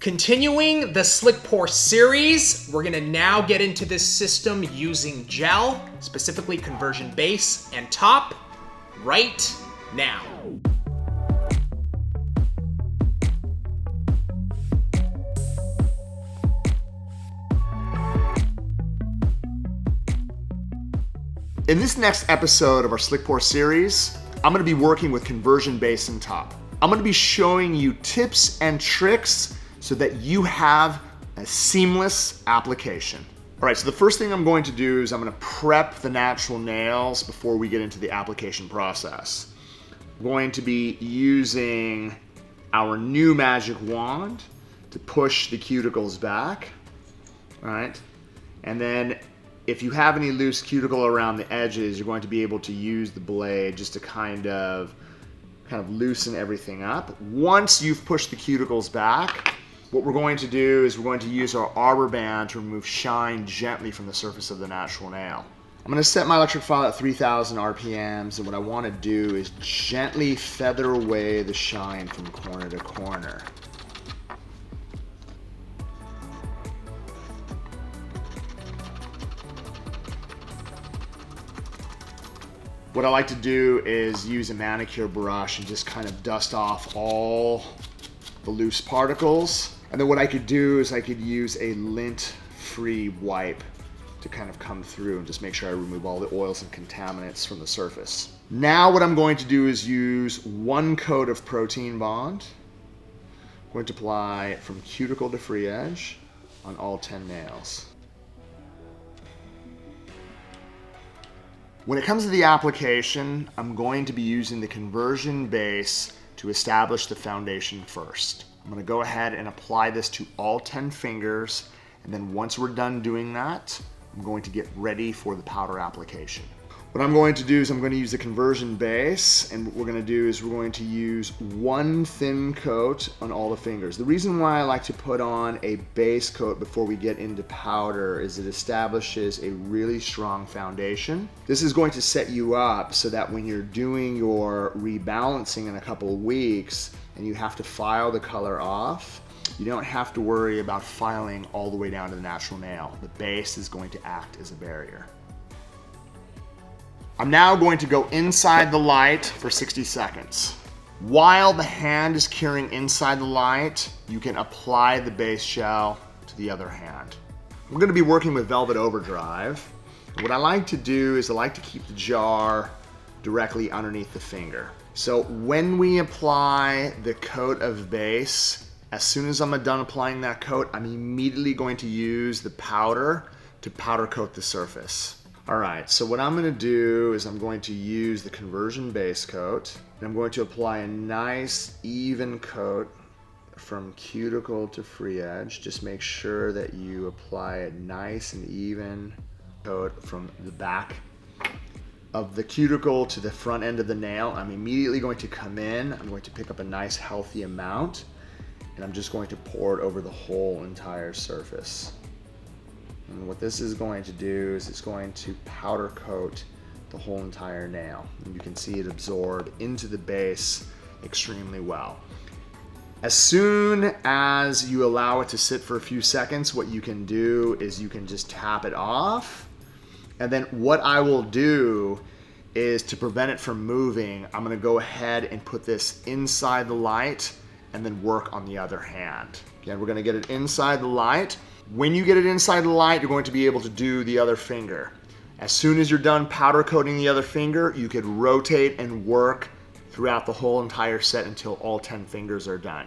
Continuing the SlickPour series, we're gonna now get into this system using gel, specifically conversion base and top, right now. In this next episode of our SlickPour series, I'm gonna be working with conversion base and top. I'm gonna be showing you tips and tricks so that you have a seamless application. All right, so the first thing I'm going to do is I'm gonna prep the natural nails before we get into the application process. I'm going to be using our new magic wand to push the cuticles back, all right? And then if you have any loose cuticle around the edges, you're going to be able to use the blade just to kind of loosen everything up. Once you've pushed the cuticles back, what we're going to do is we're going to use our arbor band to remove shine gently from the surface of the natural nail. I'm going to set my electric file at 3,000 RPMs, and what I want to do is gently feather away the shine from corner to corner. What I like to do is use a manicure brush and just kind of dust off all the loose particles. And then what I could do is I could use a lint-free wipe to kind of come through and just make sure I remove all the oils and contaminants from the surface. Now what I'm going to do is use one coat of protein bond. I'm going to apply it from cuticle to free edge on all 10 nails. When it comes to the application, I'm going to be using the conversion base to establish the foundation first. I'm going to go ahead and apply this to all 10 fingers, and then once we're done doing that, I'm going to get ready for the powder application. What I'm going to do is I'm going to use the conversion base, and what we're going to do is we're going to use one thin coat on all the fingers. The reason why I like to put on a base coat before we get into powder is it establishes a really strong foundation. This is going to set you up so that when you're doing your rebalancing in a couple of weeks and you have to file the color off, you don't have to worry about filing all the way down to the natural nail. The base is going to act as a barrier. I'm now going to go inside the light for 60 seconds. While the hand is curing inside the light, you can apply the base gel to the other hand. We're going to be working with Velvet Overdrive. What I like to do is I like to keep the jar directly underneath the finger. So when we apply the coat of base, as soon as I'm done applying that coat, I'm immediately going to use the powder to powder coat the surface. All right, so what I'm gonna do is I'm going to use the conversion base coat, and I'm going to apply a nice even coat from cuticle to free edge. Just make sure that you apply a nice and even coat from the back of the cuticle to the front end of the nail. I'm immediately going to come in, I'm going to pick up a nice healthy amount, and I'm just going to pour it over the whole entire surface. And what this is going to do is it's going to powder coat the whole entire nail. And you can see it absorb into the base extremely well. As soon as you allow it to sit for a few seconds, what you can do is you can just tap it off. And then what I will do is to prevent it from moving, I'm gonna go ahead and put this inside the light and then work on the other hand. Again, we're gonna get it inside the light. When you get it inside the light, you're going to be able to do the other finger. As soon as you're done powder coating the other finger, you could rotate and work throughout the whole entire set until all 10 fingers are done.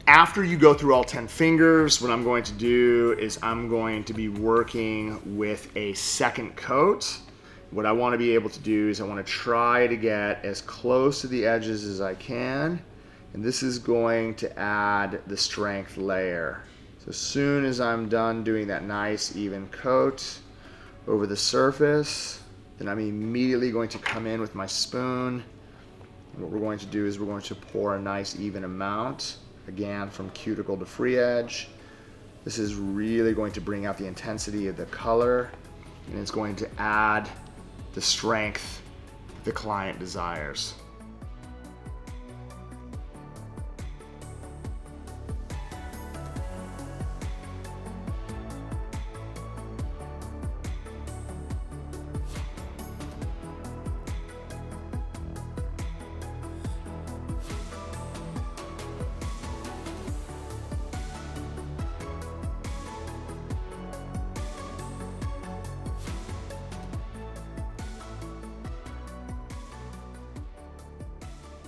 After you go through all 10 fingers, what I'm going to do is I'm going to be working with a second coat. What I want to be able to do is I want to try to get as close to the edges as I can, and this is going to add the strength layer. So as soon as I'm done doing that nice even coat over the surface, Then I'm immediately going to come in with my spoon. And what we're going to do is we're going to pour a nice even amount, again from cuticle to free edge. This is really going to bring out the intensity of the color, and it's going to add the strength the client desires.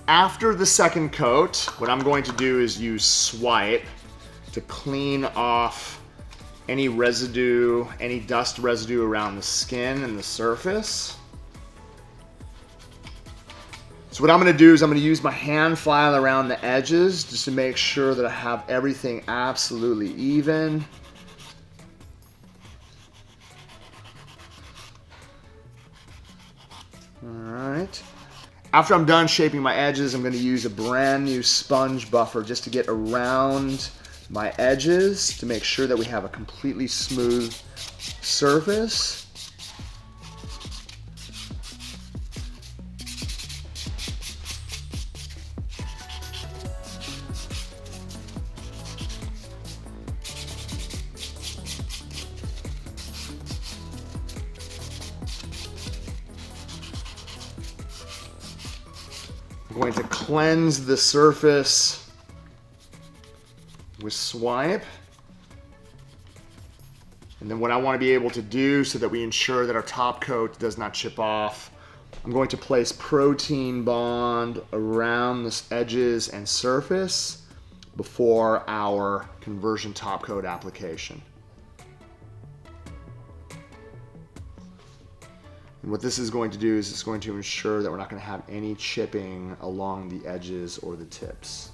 After the second coat, what I'm going to do is use Swipe to clean off any residue, any dust residue around the skin and the surface. So what I'm going to do is I'm going to use my hand file around the edges just to make sure that I have everything absolutely even. All right. After I'm done shaping my edges, I'm going to use a brand new sponge buffer just to get around my edges to make sure that we have a completely smooth surface. I'm going to cleanse the surface with Swipe. And then what I want to be able to do so that we ensure that our top coat does not chip off, I'm going to place Protein Bond around the edges and surface before our conversion top coat application. And what this is going to do is it's going to ensure that we're not going to have any chipping along the edges or the tips.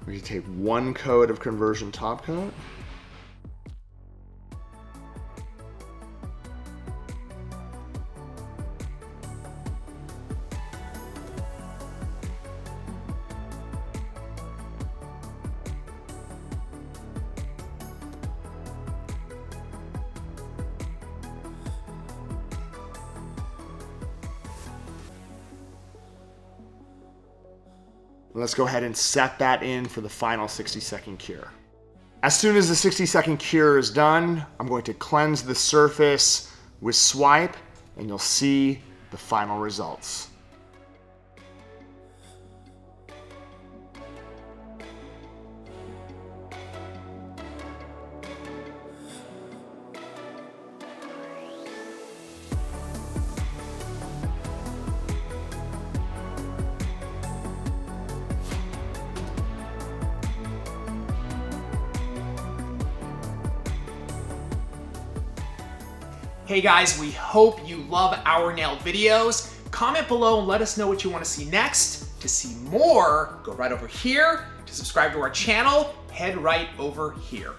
We're going to take one coat of conversion top coat. Let's go ahead and set that in for the final 60-second cure. As soon as the 60-second cure is done, I'm going to cleanse the surface with Swipe, and you'll see the final results. Hey guys, we hope you love our nail videos. Comment below and let us know what you want to see next. To see more, go right over here. To subscribe to our channel, head right over here.